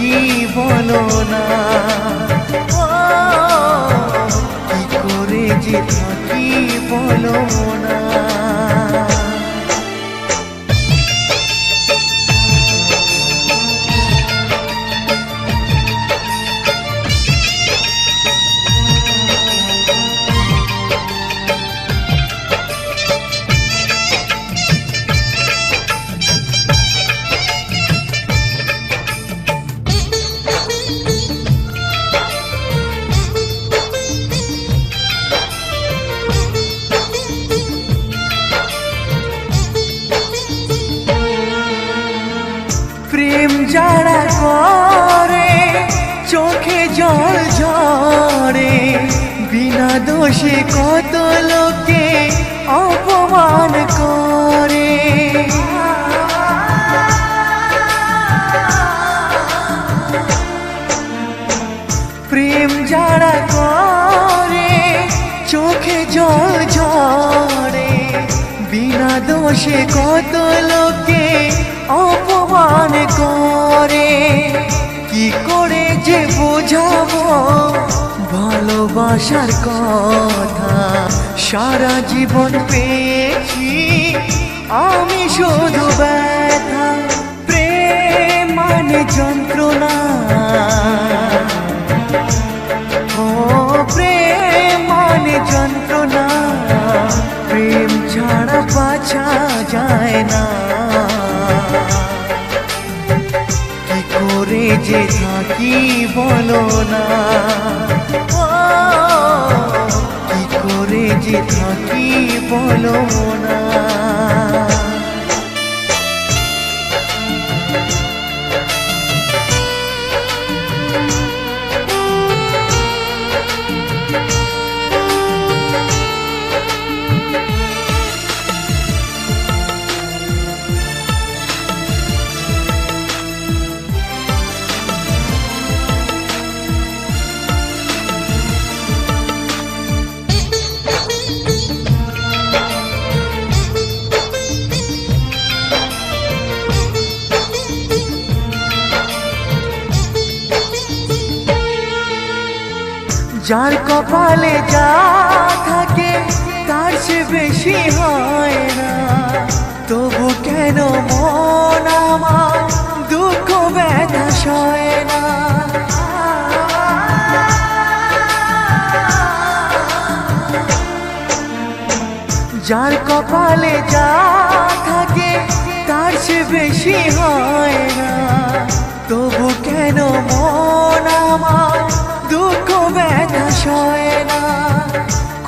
থাকি বলো না, কি করে যে থাকি বলো না। প্রেম যারা করে চোখে জল ঝরে, বিনা দোষে কত লোকে অপমান করে। প্রেম যারা করে চোখে জল ঝরে, বিনা দোষে কত লোকে অপমান করে। কি করে যে বোঝাবো ভালোবাসার কথা, সারা জীবন পেয়েছি আমি শুধু ব্যথা। প্রেম মানে যন্ত্রণা, ও প্রেম মানে যন্ত্রণা, প্রেম ছাড়া বাঁচা যায় না। কি করে যে থাকি বলো না, কি করে যে থাকি বলো না। যার কপালে যা থাকে তার সে বেশি হয় না, তবু কেন মন আমার দুঃখ ব্যথা সয় না। যার কপালে যা থাকে তার সে বেশি হয় না, তবু কেন মন আমার দুঃখ ব্যথা সয় না।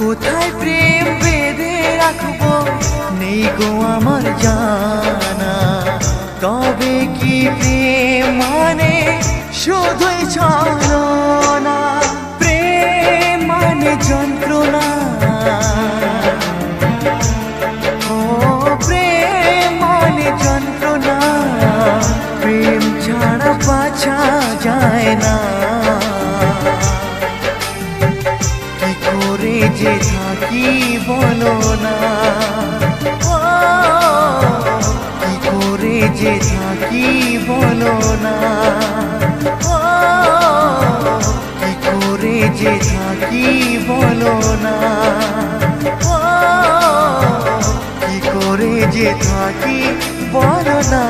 কোথায় প্রেম বেঁধে রাখবো নেই গো আমার জানা, তবে কি প্রেম মানে শুধুই ছলনা। প্রেম মানে যন্ত্রণা, ও প্রেম মানে যন্ত্রণা, প্রেম ছাড়া বাঁচা যায় না। কি করে যে থাকি বলো না, কি করে যে থাকি বলো না, কি করে যে থাকি বলো না, কি করে যে থাকি বলো না।